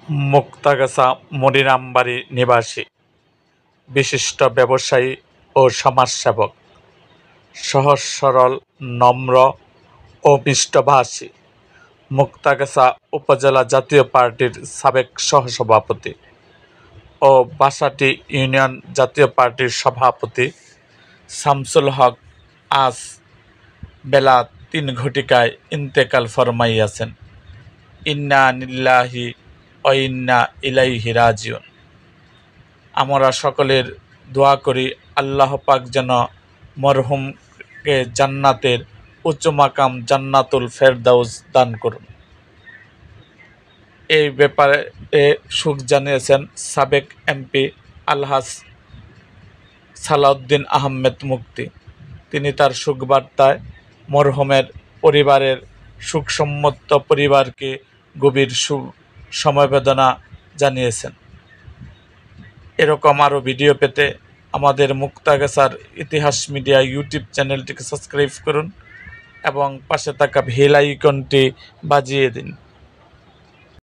মুক্তাগাছা মনিরামবাড়ি নিবাসী বিশিষ্ট ব্যবসায়ী ও সমাজসেবক, সহজ সরল, নম্র ও মিষ্টভাষী। মুক্তাগাছা উপজেলা জাতীয় পার্টির সাবেক সহসভাপতি ও বাসাটি ইউনিয়ন জাতীয় পার্টির সভাপতি শামসুল হক আজ বেলা ৩ ঘটিকায় ইন্তেকাল ফরমাইয়াছেন। ইন্না লিল্লাহি ওয়া ইন্না ইলাইহি রাজিউন। আমরা সকলের দোয়া করি আল্লাহ পাক যেন মরহুমকে জান্নাতের উচ্চ মাকাম জান্নাতুল ফেরদাউস দান করুন। এই ব্যাপারে শোক জানিয়েছেন সাবেক এমপি আলহাজ সালাউদ্দিন আহমেদ মুক্তি। তিনি তার শোকবার্তায় মরহুমের পরিবারের শোকসন্তপ্ত পরিবারকে গভীর সমবেদনা জানিয়েছেন। এরকম আরও ভিডিও পেতে আমাদের মুক্তাগাছার ইতিহাস মিডিয়া ইউটিউব চ্যানেলটিকে সাবস্ক্রাইব করুন এবং পাশে থাকা বেল আইকনটি বাজিয়ে দিন।